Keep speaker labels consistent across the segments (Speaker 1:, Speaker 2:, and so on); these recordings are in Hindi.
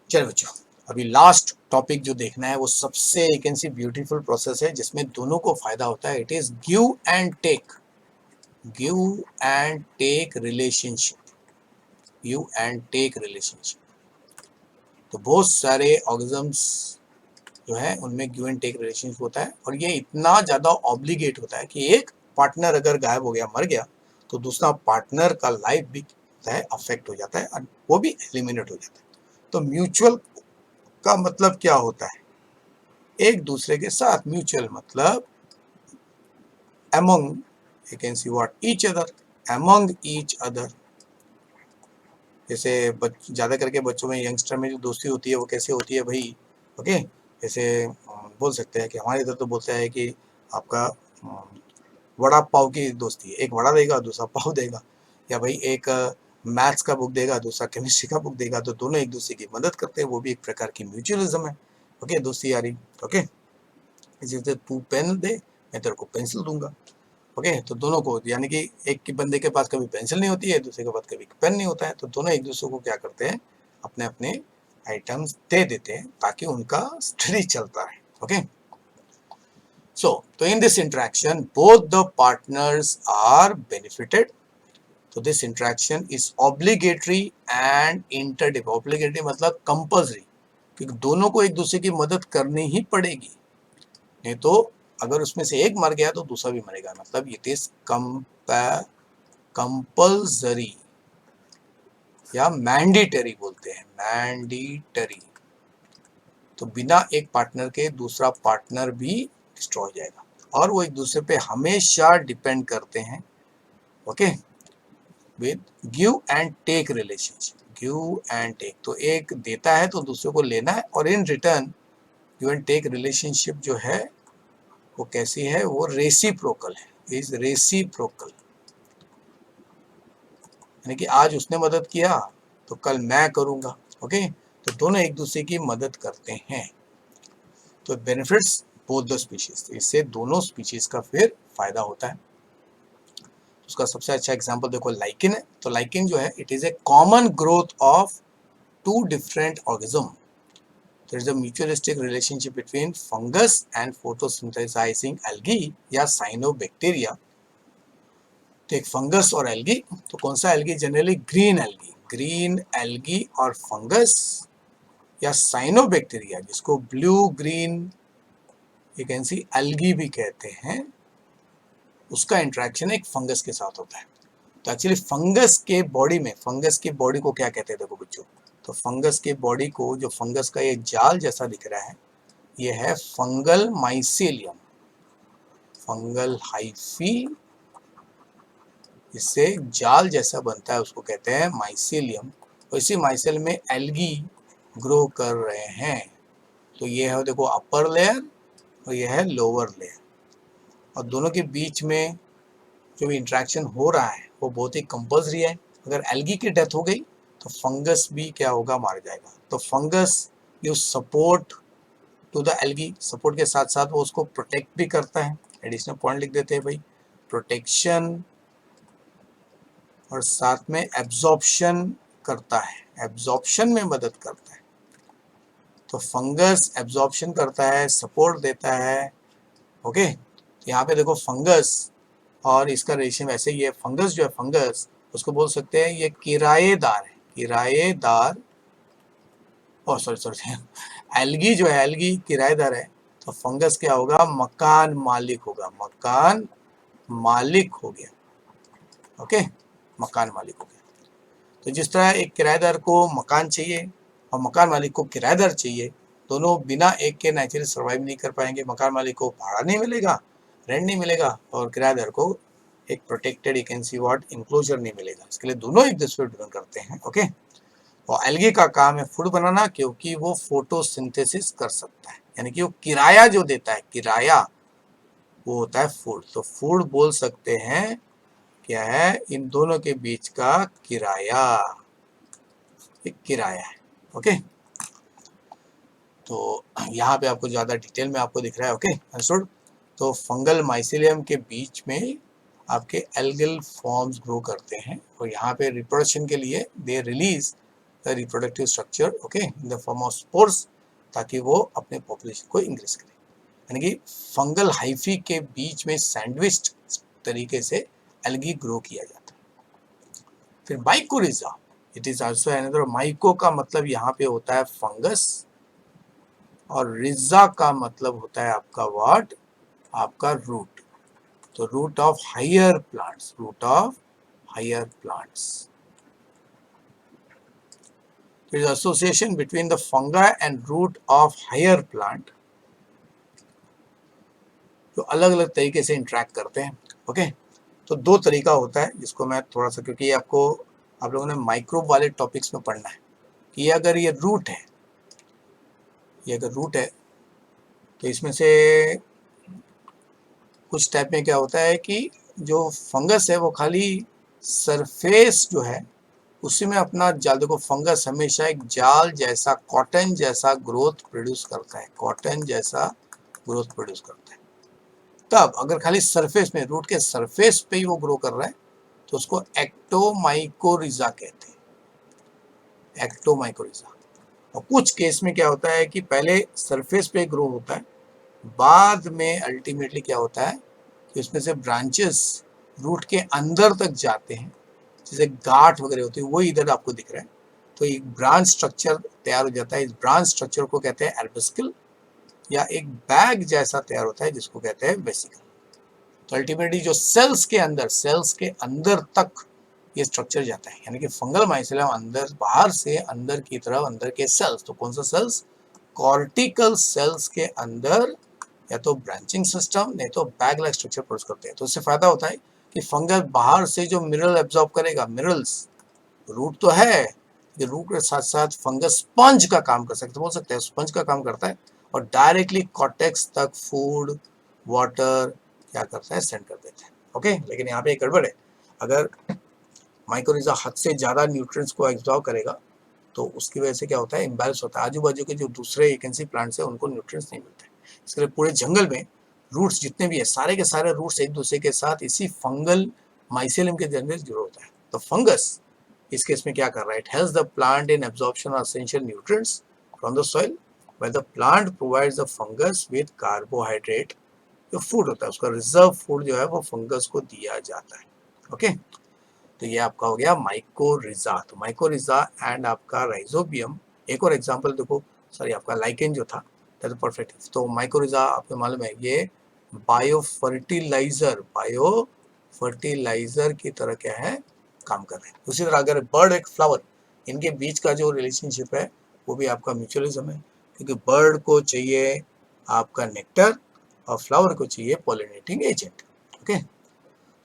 Speaker 1: चलो बच्चों, अभी लास्ट टॉपिक जो देखना है वो सबसे एक ऐसी ब्यूटीफुल प्रोसेस है जिसमें दोनों को फायदा होता है। It is give and take, give and take relationship, give and take relationship. तो बहुत सारे ऑर्गेनिजम्स जो है उनमें गिव एंड टेक रिलेशनशिप होता है, और ये इतना ज्यादा ऑब्लिगेट होता है कि एक पार्टनर अगर गायब हो गया, मर गया, तो दूसरा पार्टनर का लाइफ भी है अफेक्ट हो जाता है और वो भी एलिमिनेट हो जाता है। तो म्यूचुअल का मतलब क्या होता है? एक दूसरे के साथ। म्यूचुअल मतलब among, you can see what, each other, among each other। जैसे ज्यादा करके बच्चों में, यंगस्टर में जो दोस्ती होती है वो कैसे होती है भाई? ओके, जैसे बोल सकते हैं कि हमारे इधर तो बोलता है कि आपका वड़ा पाव की दोस्ती है, एक वड़ा देगा दूसरा पाव देगा, या भाई एक मैथ्स का बुक देगा दूसरा केमिस्ट्री का बुक देगा, तो दोनों एक दूसरे की मदद करते हैं, वो भी एक प्रकार की म्यूचुअलिज्म है। ओके, दोस्ती यारी। ओके, जैसे तू पेन दे, मैं तेरे को पेंसिल दूंगा। ओके, तो दोनों को, यानी कि एक के बंदे के पास कभी पेंसिल नहीं होती है, दूसरे के पास कभी पेन नहीं होता है, तो दोनों एक दूसरे को क्या करते हैं, अपने अपने आइटम्स दे देते हैं ताकि उनका स्टडी चलता रहे। ओके, सो तो in this interaction both the partners are benefited. तो this interaction is obligatory and interdependent. Obligatory मतलब कंपल्सरी, क्योंकि दोनों को एक दूसरे की मदद करनी ही पड़ेगी, नहीं तो अगर उसमें से एक मर गया तो दूसरा भी मरेगा। मतलब इट इज कंपल्सरी या मैंडेटरी बोलते हैं, मैंडेटरी। तो बिना एक पार्टनर के दूसरा पार्टनर भी डिस्ट्रॉय हो जाएगा, और वो एक दूसरे पे हमेशा डिपेंड करते हैं। Okay, with give and take relationship, give and take, तो एक देता है तो दूसरे को लेना है, और in return give and take relationship जो है वो कैसी है, वो रेसिप्रोकल है, इज रेसिप्रोकल। यानी कि आज उसने मदद किया तो कल मैं करूंगा। ओके, तो दोनों एक दूसरे की मदद करते हैं, तो बेनिफिट्स बोथ द स्पीशीज, इससे दोनों स्पीशीज का फिर फायदा होता है। उसका सबसे अच्छा एग्जांपल देखो, लाइकिन है। तो लाइकिन जो है, it is a common growth of two different organism. There is a mutualistic relationship between fungus and photosynthesizing algae या cyanobacteria। तो एक फंगस और एल्गी, तो कौन सा algae? Generally green algae, green algae और फंगस या साइनोबैक्टीरिया, जिसको blue green you can see algae भी कहते हैं, उसका इंटरेक्शन एक फंगस के साथ होता है। तो एक्चुअली फंगस के बॉडी में, फंगस की बॉडी को क्या कहते हैं देखो बच्चों, तो फंगस के बॉडी को, जो फंगस का ये जाल जैसा दिख रहा है, ये है फंगल माइसेलियम, फंगल हाइफी, इससे जाल जैसा बनता है उसको कहते हैं माइसेलियम। और इसी माइसेल में एल्गी ग्रो कर रहे हैं। तो ये है देखो अपर लेयर और ये है लोअर लेयर, और दोनों के बीच में जो भी इंट्रैक्शन हो रहा है वो बहुत ही कंपल्सरी है। अगर एल्गी की डेथ हो गई तो फंगस भी क्या होगा, मार जाएगा। तो fungus you support to the algae, support के साथ साथ वो उसको प्रोटेक्ट भी करता है। एडिशनल पॉइंट लिख देते हैं भाई, प्रोटेक्शन, और साथ में एब्जॉर्प्शन करता है, एब्जॉर्प्शन में मदद करता है। तो फंगस एब्जॉर्प्शन करता है, सपोर्ट देता है। ओके, तो यहाँ पे देखो फंगस और इसका रिलेशन वैसे ही है। फंगस जो है, फंगस उसको बोल सकते हैं ये किराएदार है, किराएदार, ओ सॉरी सॉरी एल्गी जो है, एल्गी किराएदार है, तो फंगस क्या होगा, मकान मालिक होगा, मकान मालिक हो गया। ओके, मकान मालिक हो गया। तो जिस तरह एक किराएदार को मकान चाहिए और मकान मालिक को किराएदार चाहिए, दोनों बिना एक के नेचुरली सर्वाइव नहीं कर पाएंगे। मकान मालिक को भाड़ा नहीं मिलेगा, रेंट नहीं मिलेगा, और किराएदार को एक protected, you can see what, enclosure नहीं मिलेगा। इसके लिए दोनों एक दूसरे पर डिपेंड करते हैं। ओके, और एल्गी का काम है फूड बनाना, क्योंकि वो फोटोसिंथेसिस कर सकता है, यानी कि वो किराया जो देता है, किराया वो होता है फूड। तो फूड बोल सकते हैं क्या है, इन दोनों के बीच का किराया, एक किराया है। ओके, तो यहाँ पे आपको ज्यादा डिटेल में आपको दिख रहा है। Okay, understood. तो फंगल माइसेलियम के बीच में आपके एल्गल फॉर्म्स ग्रो करते हैं, और यहाँ पे रिप्रोडक्शन के लिए they release the reproductive structure, okay, in the form of spores, ताकि वो अपने पॉपुलेशन को इंक्रीज करे। यानी कि फंगल हाइफी के बीच में सैंडविच तरीके से एल्गी ग्रो किया जाता है। फिर mycorrhiza, it is also another, myco का मतलब यहाँ पे होता है फंगस, और रिजा का मतलब होता है आपका व्हाट, आपका रूट। तो root of higher plants, root of higher plants. There is association between the fungi and root of higher plant, जो अलग अलग तरीके से इंटरेक्ट करते हैं। ओके, तो दो तरीका होता है जिसको मैं थोड़ा सा, क्योंकि आपको आप लोगों ने माइक्रोब वाले टॉपिक्स में पढ़ना है कि ये अगर ये रूट है, ये अगर रूट है तो इसमें से कुछ टाइप में क्या होता है कि जो फंगस है वो खाली सरफेस जो है उसी में अपना जाल, देखो फंगस हमेशा एक जाल जैसा, कॉटन जैसा ग्रोथ प्रोड्यूस करता है, कॉटन जैसा ग्रोथ प्रोड्यूस करता है। तब अगर खाली सरफेस में, रूट के सरफेस पे ही वो ग्रो कर रहा है तो उसको एक्टोमाइकोरिजा कहते हैं, एक्टोमाइकोरिजा। और कुछ केस में क्या होता है कि पहले सरफेस पे ग्रो होता है, बाद में अल्टीमेटली क्या होता है कि उसमें से ब्रांचेस रूट के अंदर तक जाते हैं, जैसे गांठ वगैरह होती है, वो इधर आपको दिख रहा है। तो एक ब्रांच स्ट्रक्चर तैयार हो जाता है, इस ब्रांच स्ट्रक्चर को कहते हैं एल्बस्किल, या एक बैग जैसा तैयार होता है जिसको कहते हैं वेसिकल। तो अल्टीमेटली जो सेल्स के अंदर तक ये स्ट्रक्चर जाता है, यानी कि फंगल माइसेलियम अंदर, बाहर से अंदर की तरफ, अंदर के सेल्स, तो कौन सा सेल्स, कॉर्टिकल सेल्स के अंदर या तो ब्रांचिंग सिस्टम नहीं तो बैग लाइक स्ट्रक्चर प्रोड्यूस करते हैं। तो इससे फायदा होता है कि फंगस बाहर से जो मिनरल एब्जॉर्ब करेगा, मिनरल्स, रूट तो है, ये रूट के साथ साथ फंगस स्पंज का काम कर सकते, बोल सकते हैं स्पंज का काम करता है, और डायरेक्टली कॉर्टेक्स तक फूड, वाटर क्या करता है, सेंड कर देता है। ओके, लेकिन यहाँ पे एक गड़बड़ है, अगर माइकोरिजा हद से ज़्यादा न्यूट्रिएंट्स को एब्जॉर्ब करेगा तो उसकी वजह से क्या होता है, इम्बैलेंस होता है, आजू बाजू के जो दूसरे एकेंसी प्लांट्स हैं उनको न्यूट्रिएंट्स नहीं मिलते। इसके लिए पूरे जंगल में रूट्स जितने भी है, सारे के सारे रूट्स एक दूसरे के साथ इसी फंगल माइसेलियम के जरिए जुड़ा होता है। तो फंगस इस केस में क्या कर रहा है, it helps the plant in absorption of essential nutrients from the soil, when the plant provides the fungus with carbohydrate, जो फूड होता है उसका रिजर्व फूड जो है वो फंगस को दिया जाता है। ओके, तो ये आपका हो गया माइकोरिजा। तो माइकोरिजा एंड आपका राइजोबियम। एक और एग्जांपल देखो, सॉरी आपका लाइकेन जो था, दैट इज परफेक्ट। तो माइकोरिजा आपको मालूम है ये बायो फर्टिलाइजर की तरह क्या है, काम कर रहे हैं। उसी तरह अगर बर्ड एक फ्लावर, इनके बीच का जो रिलेशनशिप है वो भी आपका म्यूचुअलिज्म है, क्योंकि बर्ड को चाहिए आपका नेक्टर और फ्लावर को चाहिए पॉलिनेटिंग एजेंट। ओके,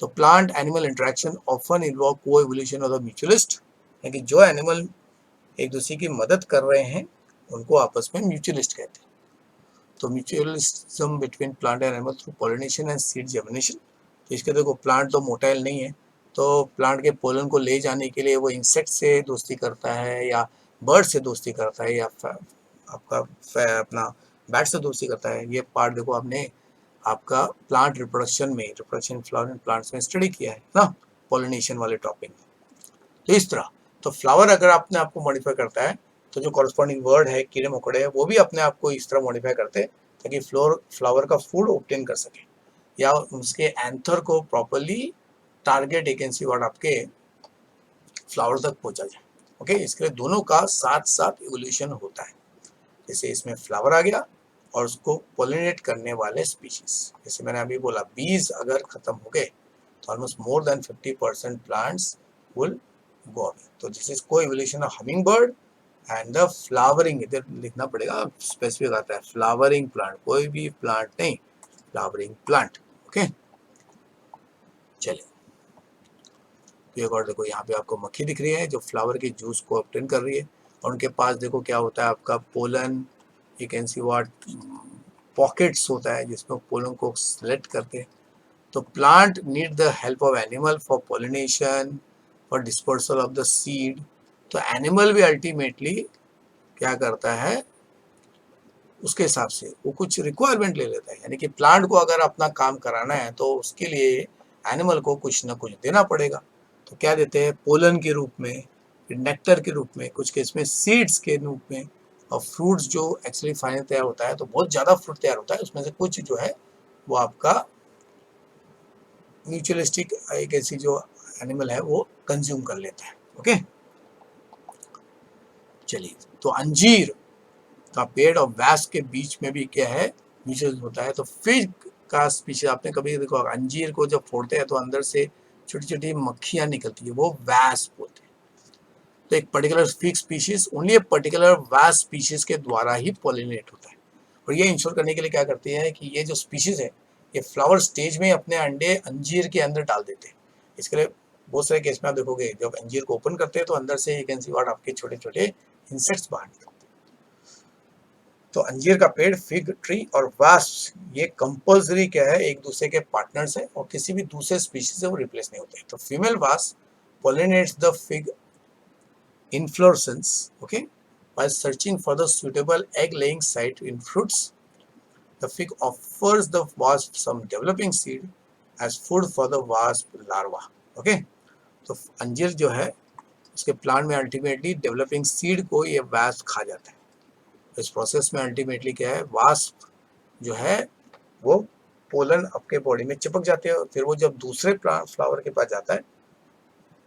Speaker 1: तो plant animal interaction often involve को एवोल्यूशन ऑफ द म्यूचुअलिस्ट, यानी जो एनिमल एक दूसरे की मदद कर रहे हैं उनको आपस में म्यूचुअलिस्ट कहते हैं। तो mutualism between plant and animal through pollination and seed germination. तो इसके देखो प्लांट तो मोटाइल नहीं है, तो प्लांट के पोलन को ले जाने के लिए वो इंसेक्ट से दोस्ती करता है या बर्ड से दोस्ती करता है या आपका अपना बैट से दोस्ती करता है। ये पार्ट देखो आपने आपका प्लांट रिप्रोडक्शन में, रिप्रोडक्शन फ्लावरिंग प्लांट्स में स्टडी किया है ना, पॉलिनेशन वाले टॉपिक में। तो इस तरह तो फ्लावर अगर अपने आप को मॉडिफाई करता है तो जो कॉरस्पॉन्डिंग वर्ड है, कीड़े मकोड़े है, वो भी अपने आप को इस तरह मॉडिफाई करते हैं ताकि फ्लावर का फूड ऑब्टेन कर सके या उसके एंथर को प्रॉपरली टारगेट एकेंसी वर्ड आपके फ्लावर तक पहुंचा जाए। ओके, इसके लिए दोनों का साथ साथ इवोल्यूशन होता है। जैसे इसमें फ्लावर आ गया और उसको पोलिनेट करने वाले स्पीशीज, जैसे मैंने अभी बोला बीज अगर खत्म हो गए तो almost more than 50% plants will go away. तो दिस इज को evolution of humming bird and the flowering, इधर लिखना पड़ेगा स्पेसिफिक आता है फ्लावरिंग प्लांट, कोई भी प्लांट नहीं, फ्लावरिंग प्लांट। ओके, चलिए एक और देखो, यहाँ पे आपको मक्खी दिख रही है जो फ्लावर के जूस को ऑब्टेन कर रही है, और उनके पास देखो क्या होता है आपका pollen, you can see what pockets होता है जिसमें पोलन को सेलेक्ट करते हैं। तो plant need the help of animal for pollination, for dispersal of the seed. तो एनिमल भी अल्टीमेटली क्या करता है, उसके हिसाब से वो कुछ रिक्वायरमेंट ले लेता है, यानी कि प्लांट को अगर अपना काम कराना है तो उसके लिए एनिमल को कुछ ना कुछ देना पड़ेगा। तो क्या देते हैं, पोलन के रूप में नेक्टर के रूप में, कुछ केस में सीड्स के रूप में, और फ्रूट्स जो एक्चुअली फाइनल तैयार होता है तो बहुत ज़्यादा फ्रूट तैयार होता है, उसमें से कुछ जो है वो आपका म्यूचुअलिस्टिक एक ऐसी जो एनिमल है वो कंज्यूम कर लेता है। ओके, चलिए, तो अंजीर का पेड़ और व्यास के बीच में भी क्या है, म्यूचुअल होता है। तो फिग का स्पीशीज आपने कभी देखो, अंजीर को जब फोड़ते हैं तो अंदर से छोटी छोटी मक्खियां निकलती है, वो व्यास बोलते हैं। तो एक particular fig species only a particular Vyas species के द्वारा ही पॉलिनेट होता है। और ये इंश्योर करने के लिए क्या करती है कि ये जो स्पीशीज है ये फ्लावर स्टेज में अपने अंडे अंजीर के अंदर डाल देते हैं। इसके लिए बहुत सारे केस में आप देखोगे जब अंजीर को ओपन करते हैं तो अंदर से एक एनसी वाट आपके छोटे छोटे इंसेक्ट्स बाहर निकलते हैं। तो अंजीर का पेड़, फिग ट्री और वास्प ये कंपल्सरी क्या है, एक दूसरे के पार्टनर्स है और किसी भी दूसरे स्पीशीज से वो रिप्लेस नहीं होते। तो female wasp pollinates the fig inflorescence, okay, by searching for the suitable egg laying site in fruits. The fig offers the wasp some developing seed as food for the wasp larva. Okay, तो अंजीर जो है उसके प्लांट में अल्टीमेटली डेवलपिंग सीड को ये वास्प खा जाता है। इस प्रोसेस में अल्टीमेटली क्या है, वास्प जो है वो पोलन आपके बॉडी में चिपक जाते हैं और फिर वो जब दूसरे प्लांट फ्लावर के पास जाता है,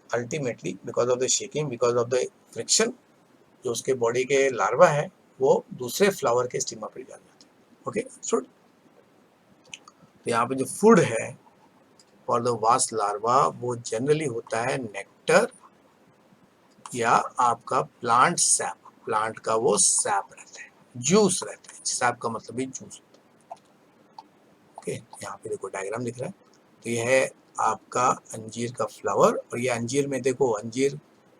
Speaker 1: ultimately because of the shaking, because of the friction, जो उसके बॉडी के लार्वा है वो दूसरे फ्लावर के स्टिग्मा पर जाते हैं। ओके, तो यहाँ पे जो फूड है फॉर द वास्प लार्वा वो जनरली होता है नेक्टर या आपका प्लांट सैप। प्लांट का वो सैप रहता है, जूस रहता है। सैप का मतलब भी जूस। ओके, यहाँ पे देखो डायग्राम दिख रहा है। तो ये है आपका अंजीर का फ्लावर और ये अंजीर में देखो, अंजीर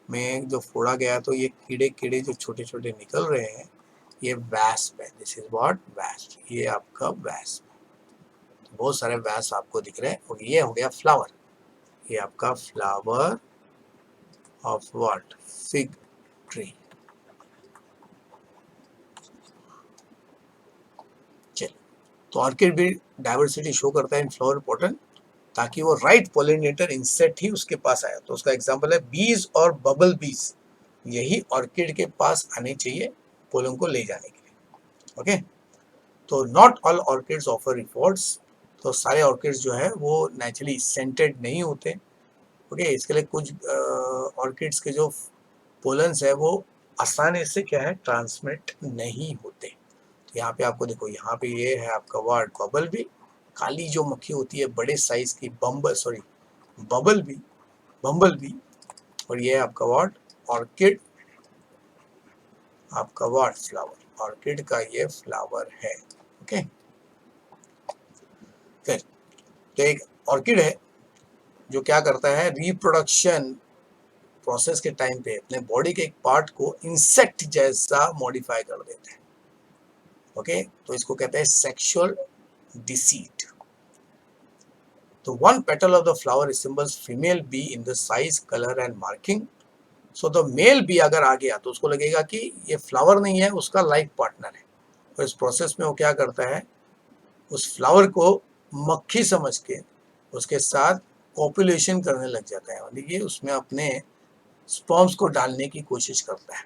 Speaker 1: में जो फोड़ा गया तो ये कीड़े कीड़े जो छोटे छोटे निकल रहे हैं ये वैस्प है। This is what, wasp. ये आपका वैस्प है। तो बहुत सारे वैस्प आपको दिख रहे हैं और ये हो गया फ्लावर। ये आपका flower of what, fig tree. चलिए, तो ऑर्किड भी डाइवर्सिटी शो करता है इन फ्लावर पैटर्न ताकि वो राइट पॉलिनेटर इंसेक्ट ही उसके पास आया। तो उसका एग्जांपल है बीज और बबल बीज, यही ऑर्किड के पास आने चाहिए पोलन को ले जाने के लिए। ओके, तो not all orchids offer rewards. तो सारे ऑर्किड्स जो है वो नेचुरली सेंटेड नहीं होते। ओके, इसके लिए कुछ ऑर्किड्स के जो पोलन्स है वो आसानी से क्या है, ट्रांसमिट नहीं होते। तो यहाँ पे आपको देखो, यहाँ पे ये है आपका वर्ड बबल बी, काली जो मक्खी होती है बड़े साइज की, बबल बी। और ये आपका वर्ड ऑर्किड, आपका वर्ड फ्लावर। ऑर्किड का ये फ्लावर है। ओके, फिर तो एक ऑर्किड है जो क्या करता है, रिप्रोडक्शन प्रोसेस के टाइम पे अपने बॉडी के एक पार्ट को इंसेक्ट जैसा मॉडिफाई कर देता है। ओके, तो इसको कहते हैं सेक्सुअल डिसीट। तो one petal of the flower resembles female bee in the size, color and marking. So the male bee अगर आ गया तो उसको लगेगा कि ये फ्लावर नहीं है, उसका लाइफ पार्टनर है। तो इस प्रोसेस में वो क्या करता है, उस फ्लावर को मक्खी समझ के उसके साथ कॉपुलेशन करने लग जाता है, मतलब ये उसमें अपने स्पर्म्स को डालने की कोशिश करता है।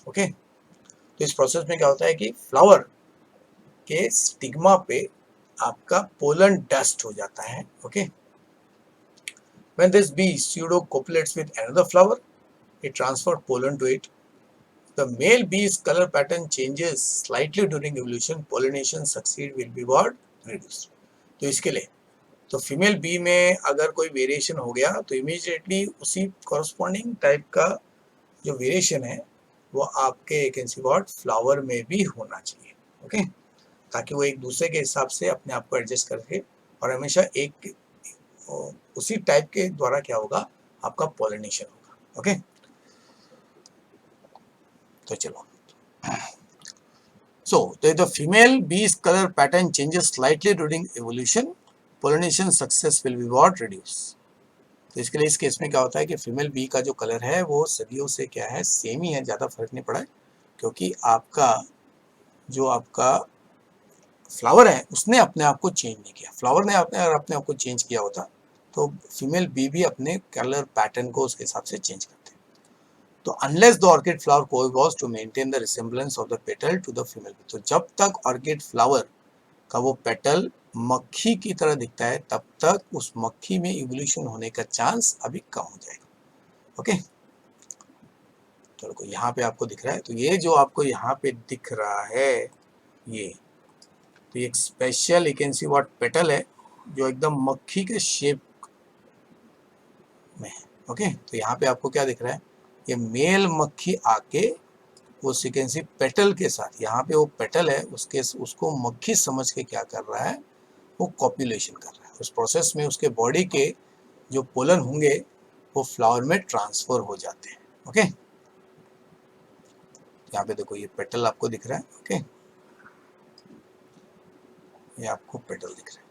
Speaker 1: ओके, तो इस प्रोसेस में क्या होता है कि फ्लावर के स्टिग्मा पे आपका पोलन डस्ट हो जाता है। Okay, when this bee pseudo copulates with another flower, it transfers pollen to it. The male bee's color pattern changes slightly during evolution. Pollination succeed will be what, reduced. तो इसके लिए तो फीमेल बी में अगर कोई वेरिएशन हो गया तो इमीडिएटली उसी कॉरस्पॉन्डिंग टाइप का जो वेरिएशन है वो आपके एक वर्ड फ्लावर में भी होना चाहिए। ओके, ताकि वो एक दूसरे के हिसाब से अपने आप को एडजस्ट करके और हमेशा एक उसी टाइप के द्वारा क्या होगा, आपका पॉलिनेशन होगा। ओके, तो चलो, so the female bee's color pattern changes slightly during evolution. Pollination success will be what, reduce. तो इसके लिए इस केस में क्या होता है कि फीमेल बी का जो कलर है वो सदियों से क्या है, सेम ही है, ज़्यादा फर्क नहीं पड़ा है, क्योंकि आपका जो आपका फ्लावर है उसने अपने आप को चेंज नहीं किया। फ्लावर ने अपने आप को चेंज किया होता तो फीमेल बी भी अपने कलर पैटर्न को उसके हिसाब से चेंज करते। तो unless the orchid flower coevolves to maintain the resemblance of the petal to the female, तो जब तक ऑर्किड फ्लावर का वो पेटल मक्खी की तरह दिखता है तब तक उस मक्खी में इवोल्यूशन होने का चांस अभी कम हो जाएगा। ओके, चलो यहाँ पे आपको दिख रहा है, तो ये जो आपको यहाँ पे दिख रहा है ये, तो ये एक special you can see what petal है जो एकदम मक्खी के शेप में है। ओके, तो यहाँ पे आपको क्या दिख रहा है, ये मेल मक्खी आके वो सीक्वेंसी पेटल के साथ, यहाँ पे वो पेटल है उसके, उसको मक्खी समझ के क्या कर रहा है, वो कॉपुलेशन कर रहा है। उस प्रोसेस में उसके बॉडी के जो पोलन होंगे वो फ्लावर में ट्रांसफर हो जाते हैं। ओके, यहाँ पे देखो ये पेटल आपको दिख रहा है। ओके, ये आपको पेटल दिख रहा है।